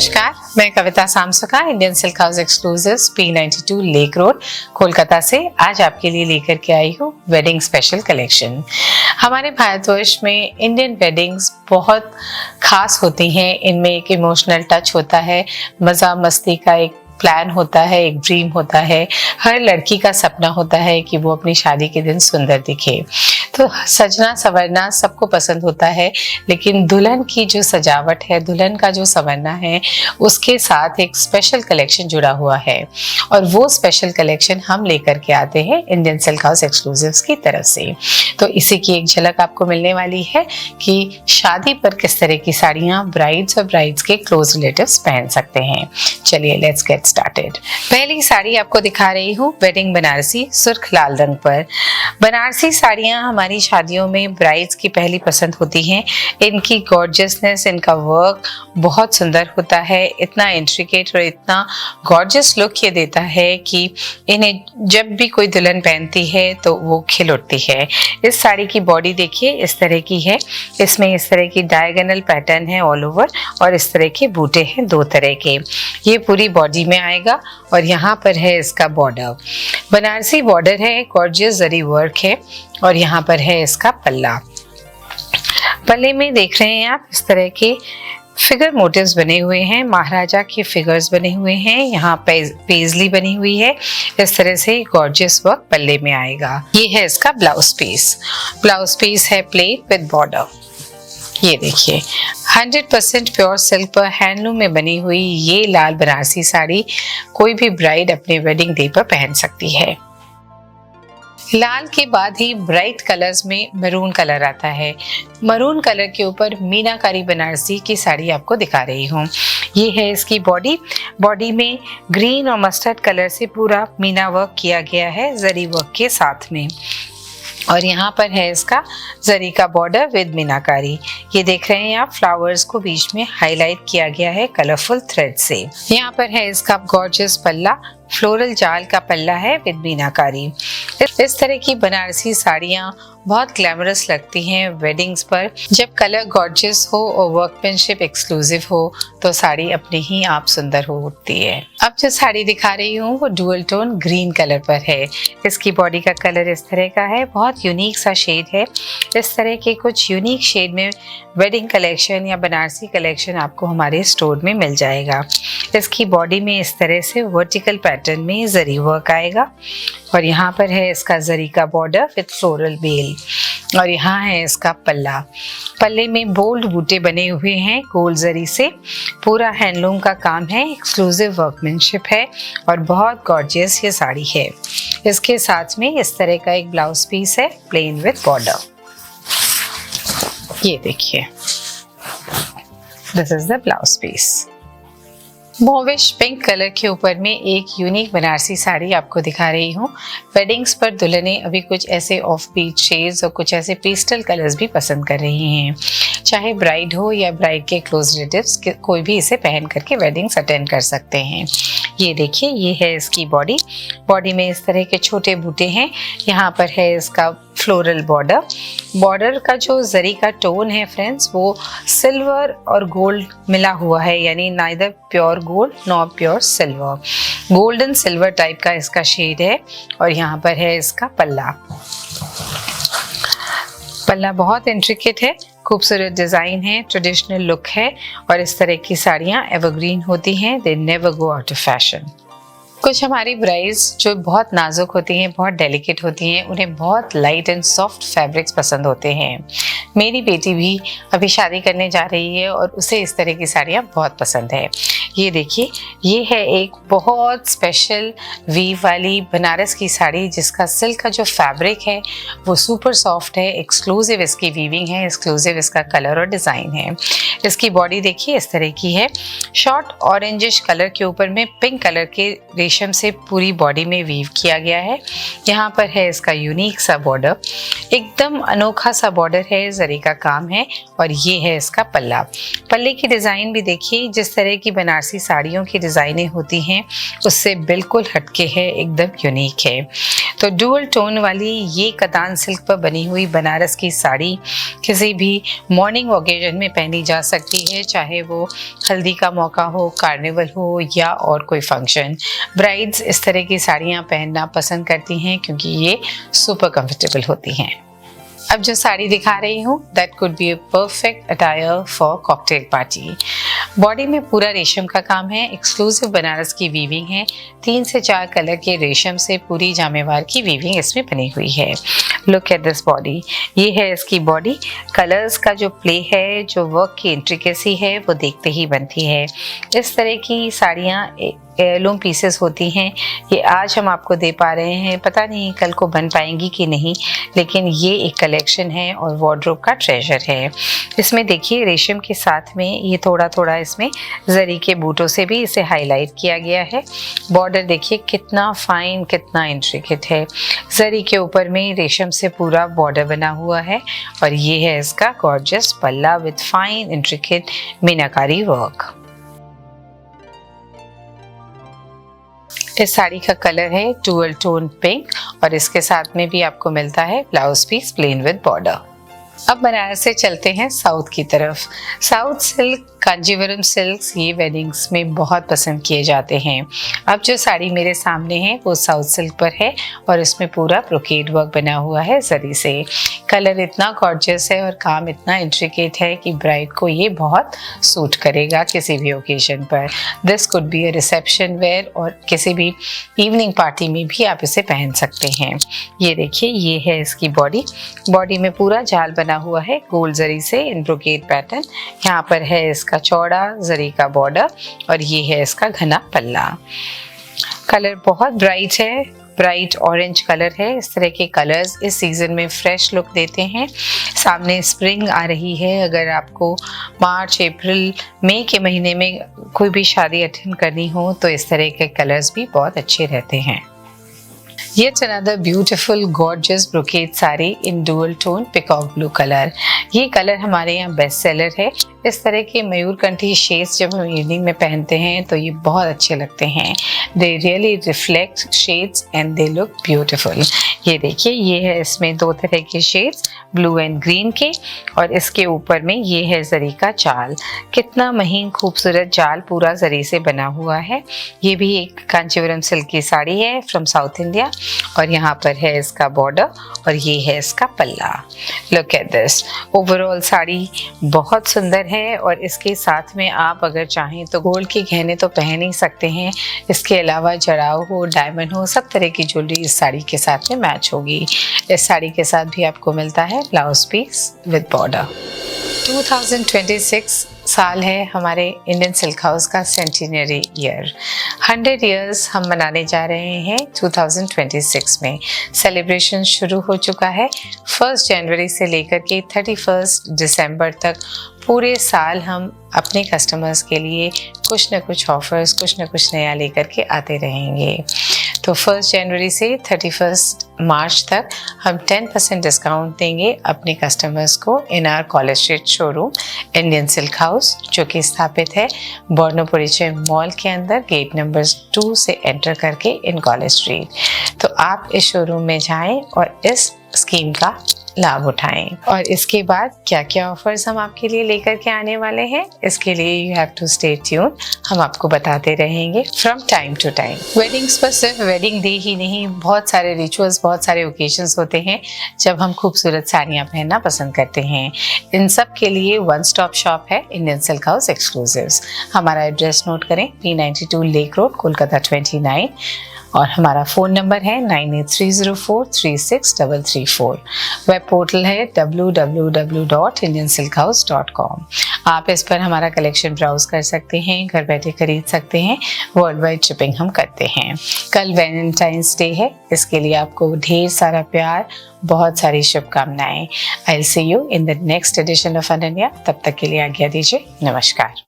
नमस्कार, मैं कविता सामसका Indian silk house exclusives P92 lake road Kolkata से आज आपके लिए लेकर के आई हूँ वेडिंग स्पेशल कलेक्शन। हमारे भारतवर्ष में इंडियन वेडिंग्स बहुत खास होती हैं। इनमें एक इमोशनल टच होता है, मज़ा मस्ती का एक प्लान होता है, एक ड्रीम होता है। हर लड़की का सपना होता है कि वो अपनी शादी के दिन सुंदर दिखे। तो सजना संवरना सबको पसंद होता है, लेकिन दुल्हन की जो सजावट है, दुल्हन का जो संवरना है, उसके साथ एक स्पेशल कलेक्शन जुड़ा हुआ है और वो स्पेशल कलेक्शन हम लेकर के आते हैं इंडियन सिल्क हाउस एक्सक्लूसिव्स की तरफ से। तो इसी की एक झलक आपको मिलने वाली है कि शादी पर किस तरह की साड़ियाँ ब्राइड्स और ब्राइड्स के क्लोज रिलेटिव्स पहन सकते हैं। चलिए लेट्स गेट स्टार्टेड। पहली साड़ी आपको दिखा रही हूँ वेडिंग बनारसी सुर्ख लाल रंग पर। बनारसी साड़ियाँ हमारी शादियों में ब्राइड्स की पहली पसंद होती हैं। इनकी गॉर्जियसनेस, इनका वर्क बहुत सुंदर होता है। इतना इंट्रिकेट और इतना गॉर्जियस लुक ये देता है कि इन्हें जब भी कोई दुल्हन पहनती है तो वो खिल उठती है। इस साड़ी की बॉडी देखिए इस तरह की है। इसमें इस तरह की डायगोनल पैटर्न है ऑल ओवर और इस तरह के बूटे हैं दो तरह के। ये पूरी बॉडी में आएगा और यहाँ पर है इसका बॉर्डर, बनारसी बॉर्डर है, गॉर्जियस जरी वर्क है और यहाँ पर है इसका पल्ला। पल्ले में देख रहे हैं आप इस तरह के फिगर मोटिव्स बने हुए हैं, महाराजा के फिगर्स बने हुए हैं। यहाँ पेजली बनी हुई है, इस तरह से गॉर्जियस वर्क पल्ले में आएगा। ये है इसका ब्लाउज पीस। ब्लाउज पीस है प्लेन विद बॉर्डर। ये देखिए 100% प्योर सिल्क पर हैंडलूम में बनी हुई ये लाल बनारसी साड़ी कोई भी ब्राइड अपने वेडिंग डे पर पहन सकती है। लाल के बाद ही ब्राइट कलर्स में मैरून कलर आता है। मैरून कलर के ऊपर मीनाकारी बनारसी की साड़ी आपको दिखा रही हूँ। ये है इसकी बॉडी। बॉडी में ग्रीन और मस्टर्ड कलर से पूरा मीना वर्क किया गया है जरी वर्क के साथ में और यहाँ पर है इसका जरी का बॉर्डर विद मीनाकारी। ये देख रहे हैं आप, फ्लावर्स को बीच में हाईलाइट किया गया है कलरफुल थ्रेड से। यहाँ पर है इसका गॉर्जियस पल्ला, फ्लोरल जाल का पल्ला है विद मीनाकारी। इस तरह की बनारसी साड़ियाँ बहुत ग्लैमरस लगती हैं वेडिंग्स पर। जब कलर गॉर्जियस हो और वर्कमैनशिप एक्सक्लूसिव हो तो साड़ी अपने ही आप सुंदर हो उठती है। अब जो साड़ी दिखा रही हूँ वो डुअल टोन ग्रीन कलर पर है। इसकी बॉडी का कलर इस तरह का है, बहुत यूनिक सा शेड है। इस तरह के कुछ यूनिक शेड में वेडिंग कलेक्शन या बनारसी कलेक्शन आपको हमारे स्टोर में मिल जाएगा। इसकी बॉडी में इस तरह से वर्टिकल पैटर्न में जरी वर्क आएगा और यहाँ पर है इसका जरी का बॉर्डर विद फ्लोरल बेल और यहाँ है इसका पल्ला। पल्ले में बोल्ड बूटे बने हुए हैं गोल्ड जरी से। पूरा हैंडलूम का काम है, एक्सक्लूसिव वर्कमैनशिप है और बहुत गॉर्जियस ये साड़ी है। इसके साथ में इस तरह का एक ब्लाउज पीस है प्लेन विद बॉर्डर। ये देखिए this is the blouse piece. Mauvish pink colour के ऊपर में एक यूनिक बनारसी साड़ी आपको दिखा रही हूँ। वेडिंग्स पर दुल्हनें अभी कुछ ऐसे ऑफ बीट शेड्स और कुछ ऐसे पेस्टल कलर्स भी पसंद कर रही हैं। चाहे ब्राइड हो या ब्राइड के क्लोज रिलेटिव्स, कोई भी इसे पहन करके वेडिंग्स अटेंड कर सकते हैं। ये देखिए ये है इसकी बॉडी। बॉडी में इस तरह के छोटे बूटे हैं। यहाँ पर है इसका फ्लोरल बॉर्डर। बॉर्डर का जो जरी का टोन है फ्रेंड्स वो सिल्वर और गोल्ड मिला हुआ है, यानी neither pure gold nor pure silver, golden silver type का इसका शेड है और यहाँ पर है इसका पल्ला। पल्ला बहुत इंट्रिकेट है, खूबसूरत डिज़ाइन है, ट्रेडिशनल लुक है और इस तरह की साड़ियाँ एवरग्रीन होती हैं, they never go out of fashion. कुछ हमारी ब्राइड्स जो बहुत नाजुक होती हैं, बहुत डेलिकेट होती हैं, उन्हें बहुत लाइट एंड सॉफ्ट फैब्रिक्स पसंद होते हैं। मेरी बेटी भी अभी शादी करने जा रही है और उसे इस तरह की साड़ियाँ बहुत पसंद है। ये देखिए ये है एक बहुत स्पेशल वीव वाली बनारस की साड़ी जिसका सिल्क का जो फैब्रिक है वो सुपर सॉफ्ट है, एक्सक्लूसिव इसकी वीविंग है, एक्सक्लूसिव इसका कलर और डिज़ाइन है। इसकी बॉडी देखिए इस तरह की है, शॉर्ट ऑरेंजिश कलर के ऊपर में पिंक कलर के रेशम से पूरी बॉडी में वीव किया गया है। यहाँ पर है इसका यूनिक सा बॉर्डर, एकदम अनोखा सा बॉर्डर है, जरी का काम है और ये है इसका पल्ला। पल्ले की डिज़ाइन भी देखिए जिस तरह की बनारसी बनारसी साड़ियों की डिज़ाइनें होती हैं उससे बिल्कुल हटके है, एकदम यूनिक है। तो डुअल टोन वाली ये कतान सिल्क पर बनी हुई बनारस की साड़ी किसी भी मॉर्निंग ओकेजन में पहनी जा सकती है, चाहे वो हल्दी का मौका हो, कार्निवल हो या और कोई फंक्शन। ब्राइड्स इस तरह की साड़ियाँ पहनना पसंद करती हैं क्योंकि ये सुपर कंफर्टेबल होती हैं। अब जो साड़ी दिखा रही हूँ that could be a perfect attire for cocktail party. Body में पूरा रेशम का काम है, एक्सक्लूसिव बनारस की वीविंग है, 3 से 4 कलर के रेशम से पूरी जामेवार की वीविंग इसमें बनी हुई है। लुक एट दिस बॉडी, ये है इसकी बॉडी। कलर्स का जो प्ले है, जो वर्क की इंट्रिकेसी है वो देखते ही बनती है। इस तरह की साड़ियाँ हेirloom पीसेस होती हैं, ये आज हम आपको दे पा रहे हैं, पता नहीं कल को बन पाएंगी कि नहीं, लेकिन ये एक कलेक्शन है और वार्डरोब का ट्रेजर है। इसमें देखिए रेशम के साथ में ये थोड़ा थोड़ा इसमें जरी के बूटों से भी इसे हाईलाइट किया गया है। बॉर्डर देखिए कितना फाइन, कितना इंट्रिकेट है। जरी के ऊपर में रेशम से पूरा बॉर्डर बना हुआ है और ये है इसका गॉर्जियस पल्ला with fine intricate meenakari work. इस साड़ी का कलर है डुअल टोन पिंक और इसके साथ में भी आपको मिलता है blouse piece plain with border. अब बनारस से चलते हैं साउथ की तरफ। साउथ सिल्क, कांजीवरम सिल्क्स ये वेडिंग्स में बहुत पसंद किए जाते हैं। अब जो साड़ी मेरे सामने है वो साउथ सिल्क पर है और इसमें पूरा ब्रोकेड वर्क बना हुआ है जरी से। कलर इतना गॉर्जियस है और काम इतना इंट्रिकेट है कि ब्राइड को ये बहुत सूट करेगा किसी भी ओकेजन पर। This could be a reception wear और किसी भी इवनिंग पार्टी में भी आप इसे पहन सकते हैं। ये देखिए, ये है इसकी बॉडी। बॉडी में पूरा जाल बना हुआ है गोल्ड जरी से इन ब्रोकेड पैटर्न। यहाँ पर है इसका चौड़ा जरी का बॉर्डर और ये है इसका घना पल्ला। कलर बहुत ब्राइट है, ब्राइट ऑरेंज कलर है। इस तरह के कलर्स इस सीजन में फ्रेश लुक देते हैं। सामने स्प्रिंग आ रही है, अगर आपको मार्च, अप्रैल, मई के महीने में कोई भी शादी अटेंड करनी हो तो इस तरह के कलर्स भी बहुत अच्छे रहते हैं। Yet another beautiful gorgeous brocade sari in dual tone peacock blue color। ये कलर हमारे यहाँ बेस्ट सेलर है। इस तरह के मयूरकंठी शेड्स जब हम इवनिंग में पहनते हैं तो ये बहुत अच्छे लगते हैं। They really reflect shades and they look beautiful। ये देखिए, ये है इसमें 2 तरह के शेड्स, ब्लू एंड ग्रीन के, और इसके ऊपर में ये है जरी का जाल। कितना महीन खूबसूरत जाल पूरा जरी से बना हुआ है। ये भी एक कांचीवरम सिल्क की साड़ी है फ्रॉम साउथ इंडिया और यहाँ पर है इसका बॉर्डर और ये है इसका पल्ला। Look at this. Overall sari बहुत सुंदर है और इसके साथ में आप अगर चाहें तो गोल्ड के गहने तो पहन ही सकते हैं। इसके अलावा जड़ाऊ हो, डायमंड हो, सब तरह की ज्वेलरी इस साड़ी के साथ में मैच होगी। इस साड़ी के साथ भी आपको मिलता है ब्लाउज पीस विद बॉर्डर। 2026 साल है हमारे इंडियन सिल्क हाउस का सेंटिनरी ईयर। 100 इयर्स हम मनाने जा रहे हैं 2026 में। सेलिब्रेशन शुरू हो चुका है। 1 जनवरी से लेकर के 31 दिसंबर तक पूरे साल हम अपने कस्टमर्स के लिए कुछ न कुछ ऑफर्स, कुछ न कुछ नया लेकर के आते रहेंगे। तो 1 जनवरी से 31 मार्च तक हम 10% डिस्काउंट देंगे अपने कस्टमर्स को in our College Street showroom Indian silk House, जो कि स्थापित है बॉर्नो परिचय मॉल के अंदर गेट नंबर 2 से एंटर करके इन कॉलेज स्ट्रीट। तो आप इस शोरूम में जाएं और इस स्कीम का लाभ उठाएं। और इसके बाद क्या क्या ऑफर्स हम आपके लिए लेकर के आने वाले हैं, इसके लिए you have to stay tune. हम आपको बताते रहेंगे from time to time. Weddings पर सिर्फ वेडिंग डे ही नहीं, बहुत सारे रिचुअल्स, बहुत सारे ओकेजन्स होते हैं जब हम खूबसूरत साड़ियाँ पहनना पसंद करते हैं। इन सब के लिए वन स्टॉप शॉप है इंडियन सिल्क हाउस एक्सक्लूसिव्स। हमारा एड्रेस नोट करें, P92 लेक रोड, कोलकाता 29, और हमारा फ़ोन नंबर है 9830436334। वेब पोर्टल है www.indiansilkhouse.com। आप इस पर हमारा कलेक्शन ब्राउज कर सकते हैं, घर बैठे खरीद सकते हैं। वर्ल्ड वाइड शिपिंग हम करते हैं। कल वैलेंटाइंस डे है, इसके लिए आपको ढेर सारा प्यार, बहुत सारी शुभकामनाएं। I will see you in the next edition of Ananya. तब तक के लिए आज्ञा दीजिए। नमस्कार।